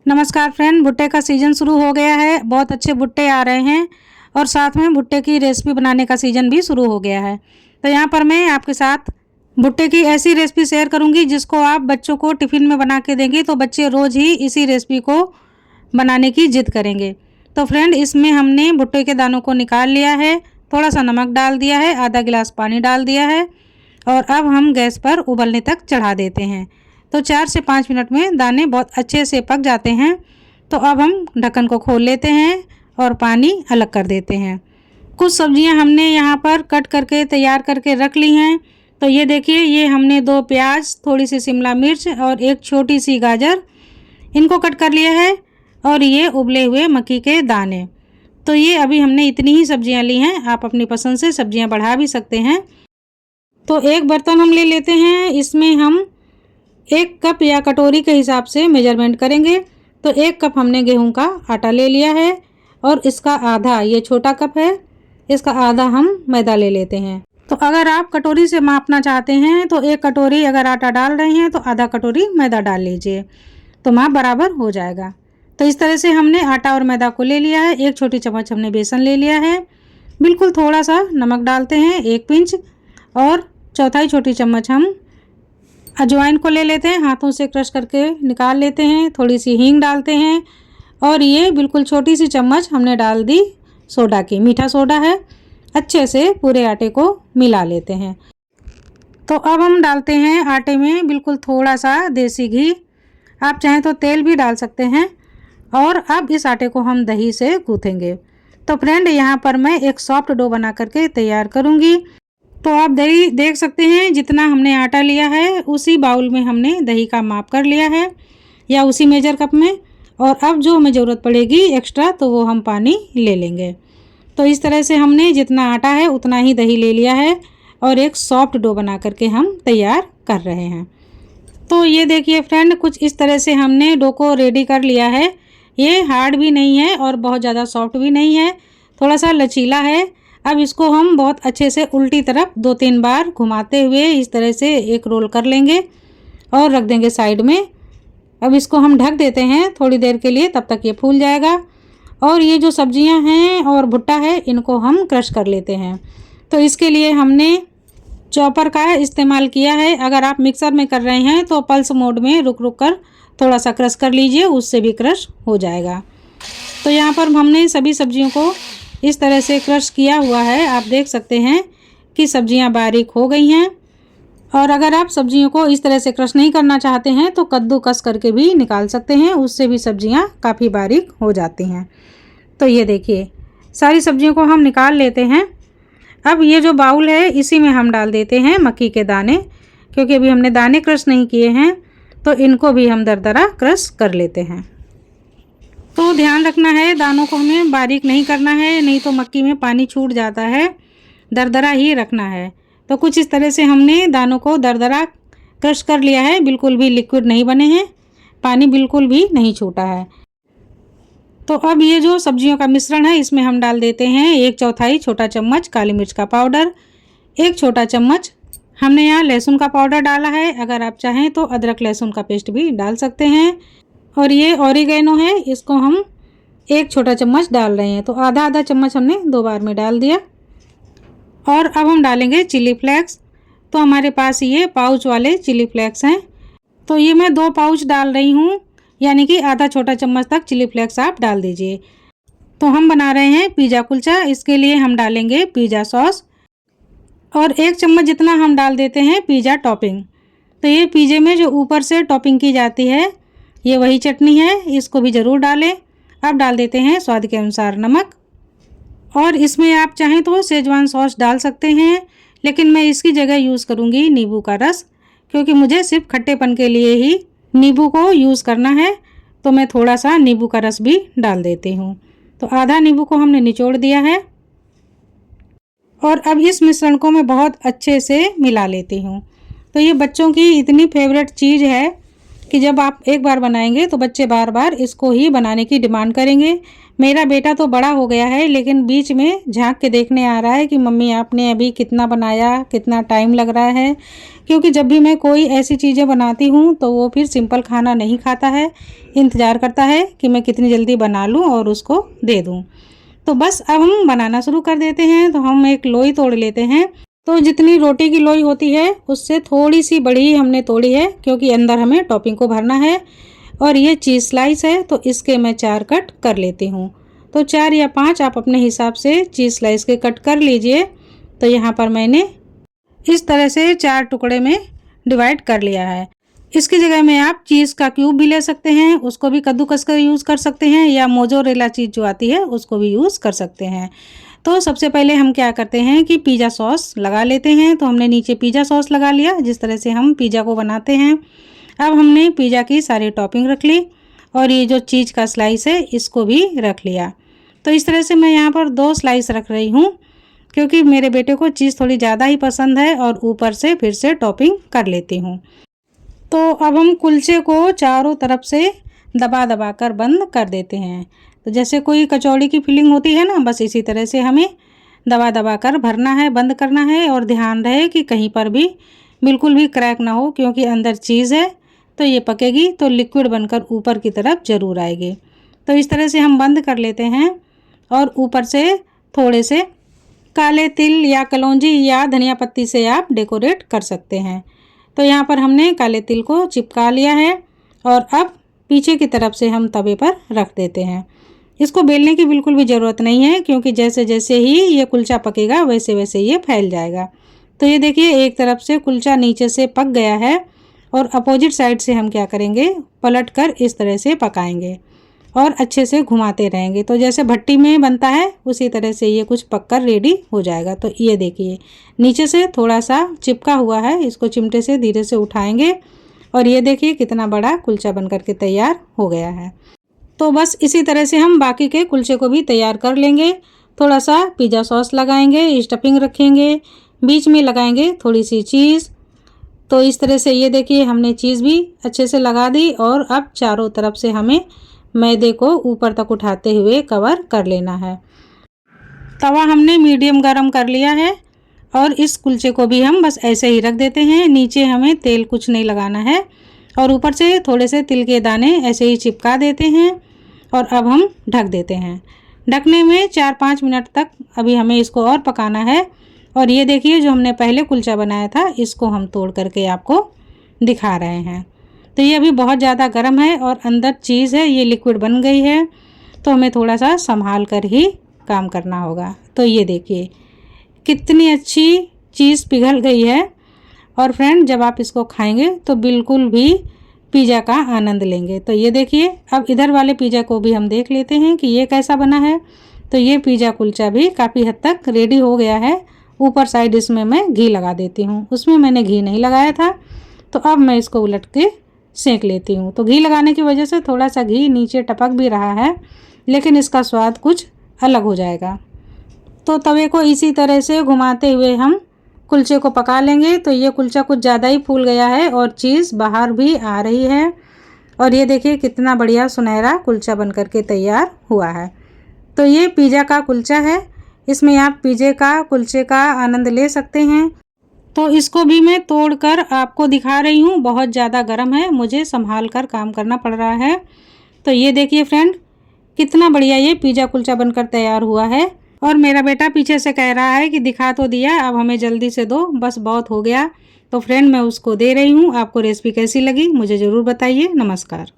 नमस्कार फ्रेंड, भुट्टे का सीज़न शुरू हो गया है। बहुत अच्छे भुट्टे आ रहे हैं और साथ में भुट्टे की रेसिपी बनाने का सीज़न भी शुरू हो गया है। तो यहाँ पर मैं आपके साथ भुट्टे की ऐसी रेसिपी शेयर करूँगी जिसको आप बच्चों को टिफ़िन में बना के देंगे तो बच्चे रोज़ ही इसी रेसिपी को बनाने की जिद करेंगे। तो फ्रेंड, इसमें हमने भुट्टे के दानों को निकाल लिया है, थोड़ा सा नमक डाल दिया है, आधा गिलास पानी डाल दिया है और अब हम गैस पर उबलने तक चढ़ा देते हैं। तो 4 से 5 मिनट में दाने बहुत अच्छे से पक जाते हैं। तो अब हम ढक्कन को खोल लेते हैं और पानी अलग कर देते हैं। कुछ सब्जियां हमने यहाँ पर कट करके तैयार करके रख ली हैं। तो ये देखिए, ये हमने 2 प्याज, थोड़ी सी शिमला मिर्च और एक छोटी सी गाजर, इनको कट कर लिया है और ये उबले हुए मक्की के दाने। तो ये अभी हमने इतनी ही सब्जियां ली हैं। आप अपनी पसंद से सब्जियां बढ़ा भी सकते हैं। तो एक बर्तन हम ले लेते हैं, इसमें हम 1 कप या कटोरी के हिसाब से मेजरमेंट करेंगे। तो 1 कप हमने गेहूं का आटा ले लिया है और इसका आधा, ये छोटा कप है, इसका आधा हम मैदा ले लेते हैं। तो अगर आप कटोरी से मापना चाहते हैं तो 1 कटोरी अगर आटा डाल रहे हैं तो आधा कटोरी मैदा डाल लीजिए, तो माप बराबर हो जाएगा। तो इस तरह से हमने आटा और मैदा को ले लिया है। 1 छोटी चम्मच हमने बेसन ले लिया है। बिल्कुल थोड़ा सा नमक डालते हैं, 1 पिंच, और चौथाई छोटी चम्मच हम अजवाइन को ले लेते हैं, हाथों से क्रश करके निकाल लेते हैं। थोड़ी सी हींग डालते हैं और ये बिल्कुल छोटी सी चम्मच हमने डाल दी सोडा की, मीठा सोडा है। अच्छे से पूरे आटे को मिला लेते हैं। तो अब हम डालते हैं आटे में बिल्कुल थोड़ा सा देसी घी, आप चाहें तो तेल भी डाल सकते हैं। और अब इस आटे को हम दही से गूँथेंगे। तो फ्रेंड, यहाँ पर मैं एक सॉफ्ट डो बना करके तैयार करूँगी। तो आप दही देख सकते हैं, जितना हमने आटा लिया है उसी बाउल में हमने दही का माप कर लिया है, या उसी मेजर कप में। और अब जो हमें ज़रूरत पड़ेगी एक्स्ट्रा तो वो हम पानी ले लेंगे। तो इस तरह से हमने जितना आटा है उतना ही दही ले लिया है और एक सॉफ्ट डो बना करके हम तैयार कर रहे हैं। तो ये देखिए फ्रेंड, कुछ इस तरह से हमने डो को रेडी कर लिया है। ये हार्ड भी नहीं है और बहुत ज़्यादा सॉफ्ट भी नहीं है, थोड़ा सा लचीला है। अब इसको हम बहुत अच्छे से उल्टी तरफ 2-3 बार घुमाते हुए इस तरह से एक रोल कर लेंगे और रख देंगे साइड में। अब इसको हम ढक देते हैं थोड़ी देर के लिए, तब तक ये फूल जाएगा। और ये जो सब्जियां हैं और भुट्टा है, इनको हम क्रश कर लेते हैं। तो इसके लिए हमने चॉपर का इस्तेमाल किया है। अगर आप मिक्सर में कर रहे हैं तो पल्स मोड में रुक रुक कर थोड़ा सा क्रश कर लीजिए, उससे भी क्रश हो जाएगा। तो यहाँ पर हमने सभी सब्जियों को इस तरह से क्रश किया हुआ है। आप देख सकते हैं कि सब्जियां बारीक हो गई हैं। और अगर आप सब्जियों को इस तरह से क्रश नहीं करना चाहते हैं तो कद्दूकस करके भी निकाल सकते हैं, उससे भी सब्जियां काफ़ी बारीक हो जाती हैं। तो ये देखिए, सारी सब्जियों को हम निकाल लेते हैं। अब ये जो बाउल है इसी में हम डाल देते हैं मक्की के दाने, क्योंकि अभी हमने दाने क्रश नहीं किए हैं, तो इनको भी हम दरदरा क्रश कर लेते हैं। तो ध्यान रखना है, दानों को हमें बारीक नहीं करना है, नहीं तो मक्की में पानी छूट जाता है, दरदरा ही रखना है। तो कुछ इस तरह से हमने दानों को दरदरा क्रश कर लिया है, बिल्कुल भी लिक्विड नहीं बने हैं, पानी बिल्कुल भी नहीं छूटा है। तो अब ये जो सब्जियों का मिश्रण है इसमें हम डाल देते हैं 1/4 छोटा चम्मच काली मिर्च का पाउडर, 1 छोटा चम्मच हमने यहाँ लहसुन का पाउडर डाला है। अगर आप चाहें तो अदरक लहसुन का पेस्ट भी डाल सकते हैं। और ये ऑरिगेनो है, इसको हम 1 छोटा चम्मच डाल रहे हैं। तो आधा आधा चम्मच हमने 2 बार में डाल दिया। और अब हम डालेंगे चिली फ्लेक्स। तो हमारे पास ये पाउच वाले चिली फ्लेक्स हैं, तो ये मैं 2 पाउच डाल रही हूँ, यानी कि आधा छोटा चम्मच तक चिली फ्लेक्स आप डाल दीजिए। तो हम बना रहे हैं पिज़्ज़ा कुलचा, इसके लिए हम डालेंगे पिज़्ज़ा सॉस और 1 चम्मच जितना हम डाल देते हैं पिज़्ज़ा टॉपिंग। तो ये पिज़्ज़े में जो ऊपर से टॉपिंग की जाती है, ये वही चटनी है, इसको भी ज़रूर डालें। अब डाल देते हैं स्वाद के अनुसार नमक, और इसमें आप चाहें तो शेजवान सॉस डाल सकते हैं, लेकिन मैं इसकी जगह यूज़ करूँगी नींबू का रस, क्योंकि मुझे सिर्फ खट्टेपन के लिए ही नींबू को यूज़ करना है। तो मैं थोड़ा सा नींबू का रस भी डाल देती हूँ। तो आधा नींबू को हमने निचोड़ दिया है और अब इस मिश्रण को मैं बहुत अच्छे से मिला लेती हूँ। तो ये बच्चों की इतनी फेवरेट चीज़ है कि जब आप एक बार बनाएंगे तो बच्चे बार बार इसको ही बनाने की डिमांड करेंगे। मेरा बेटा तो बड़ा हो गया है, लेकिन बीच में झांक के देखने आ रहा है कि मम्मी आपने अभी कितना बनाया, कितना टाइम लग रहा है। क्योंकि जब भी मैं कोई ऐसी चीज़ें बनाती हूँ तो वो फिर सिंपल खाना नहीं खाता है, इंतज़ार करता है कि मैं कितनी जल्दी बना लूँ और उसको दे दूँ। तो बस अब हम बनाना शुरू कर देते हैं। तो हम एक लोई तोड़ लेते हैं। तो जितनी रोटी की लोई होती है उससे थोड़ी सी बड़ी हमने तोड़ी है, क्योंकि अंदर हमें टॉपिंग को भरना है। और ये चीज़ स्लाइस है तो इसके मैं 4 कट कर लेती हूँ। तो 4 या 5 आप अपने हिसाब से चीज़ स्लाइस के कट कर लीजिए। तो यहाँ पर मैंने इस तरह से 4 टुकड़े में डिवाइड कर लिया है। इसकी जगह में आप चीज़ का क्यूब भी ले सकते हैं, उसको भी कद्दूकस कर यूज़ कर सकते हैं, या मोज़रेला चीज़ जो आती है उसको भी यूज़ कर सकते हैं। तो सबसे पहले हम क्या करते हैं कि पिज़्ज़ा सॉस लगा लेते हैं। तो हमने नीचे पिज़्ज़ा सॉस लगा लिया, जिस तरह से हम पिज़्ज़ा को बनाते हैं। अब हमने पिज़्ज़ा की सारी टॉपिंग रख ली और ये जो चीज़ का स्लाइस है इसको भी रख लिया। तो इस तरह से मैं यहाँ पर 2 स्लाइस रख रही हूँ, क्योंकि मेरे बेटे को चीज़ थोड़ी ज़्यादा ही पसंद है। और ऊपर से फिर से टॉपिंग कर लेती हूँ। तो अब हम कुलचे को चारों तरफ से दबा दबा कर बंद कर देते हैं। तो जैसे कोई कचौड़ी की फिलिंग होती है ना, बस इसी तरह से हमें दबा दबा कर भरना है, बंद करना है। और ध्यान रहे कि कहीं पर भी बिल्कुल भी क्रैक ना हो, क्योंकि अंदर चीज़ है तो ये पकेगी तो लिक्विड बनकर ऊपर की तरफ ज़रूर आएगी। तो इस तरह से हम बंद कर लेते हैं। और ऊपर से थोड़े से काले तिल या कलौंजी या धनिया पत्ती से आप डेकोरेट कर सकते हैं। तो यहाँ पर हमने काले तिल को चिपका लिया है। और अब पीछे की तरफ से हम तवे पर रख देते हैं। इसको बेलने की बिल्कुल भी ज़रूरत नहीं है, क्योंकि जैसे जैसे ही ये कुलचा पकेगा वैसे वैसे ये फैल जाएगा। तो ये देखिए, एक तरफ से कुलचा नीचे से पक गया है और अपोजिट साइड से हम क्या करेंगे, पलट कर इस तरह से पकाएंगे और अच्छे से घुमाते रहेंगे। तो जैसे भट्टी में बनता है उसी तरह से ये कुछ पककर रेडी हो जाएगा। तो ये देखिए, नीचे से थोड़ा सा चिपका हुआ है, इसको चिमटे से धीरे से उठाएंगे और ये देखिए कितना बड़ा कुलचा बनकर के तैयार हो गया है। तो बस इसी तरह से हम बाकी के कुलचे को भी तैयार कर लेंगे। थोड़ा सा पिज़्ज़ा सॉस लगाएंगे, स्टफिंग रखेंगे, बीच में लगाएंगे थोड़ी सी चीज़। तो इस तरह से ये देखिए हमने चीज़ भी अच्छे से लगा दी। और अब चारों तरफ से हमें मैदे को ऊपर तक उठाते हुए कवर कर लेना है। तवा हमने मीडियम गरम कर लिया है और इस कुलचे को भी हम बस ऐसे ही रख देते हैं। नीचे हमें तेल कुछ नहीं लगाना है और ऊपर से थोड़े से तिल के दाने ऐसे ही चिपका देते हैं। और अब हम ढक देते हैं। ढकने में 4-5 मिनट तक अभी हमें इसको और पकाना है। और ये देखिए, जो हमने पहले कुलचा बनाया था इसको हम तोड़ करके आपको दिखा रहे हैं। तो ये अभी बहुत ज़्यादा गर्म है और अंदर चीज़ है, ये लिक्विड बन गई है। तो हमें थोड़ा सा संभाल कर ही काम करना होगा। तो ये देखिए कितनी अच्छी चीज़ पिघल गई है। और फ्रेंड, जब आप इसको खाएंगे तो बिल्कुल भी पिज़्ज़ा का आनंद लेंगे। तो ये देखिए, अब इधर वाले पिज़्ज़ा को भी हम देख लेते हैं कि ये कैसा बना है। तो ये पिज़्ज़ा कुलचा भी काफ़ी हद तक रेडी हो गया है। ऊपर साइड इसमें मैं घी लगा देती हूँ, उसमें मैंने घी नहीं लगाया था। तो अब मैं इसको उलट के सेंक लेती हूँ। तो घी लगाने की वजह से थोड़ा सा घी नीचे टपक भी रहा है, लेकिन इसका स्वाद कुछ अलग हो जाएगा। तो तवे को इसी तरह से घुमाते हुए हम कुलचे को पका लेंगे। तो ये कुलचा कुछ ज़्यादा ही फूल गया है और चीज़ बाहर भी आ रही है। और ये देखिए कितना बढ़िया सुनहरा कुलचा बनकर के तैयार हुआ है। तो ये पिज़्ज़ा का कुलचा है, इसमें आप पिज़्ज़े का कुलचे का आनंद ले सकते हैं। तो इसको भी मैं तोड़कर आपको दिखा रही हूँ। बहुत ज़्यादा गर्म है, मुझे संभाल कर काम करना पड़ रहा है। तो ये देखिए फ्रेंड, कितना बढ़िया ये पिज़्ज़ा कुलचा बनकर तैयार हुआ है। और मेरा बेटा पीछे से कह रहा है कि दिखा तो दिया, अब हमें जल्दी से दो, बस बहुत हो गया। तो फ्रेंड, मैं उसको दे रही हूँ। आपको रेसिपी कैसी लगी मुझे ज़रूर बताइए। नमस्कार।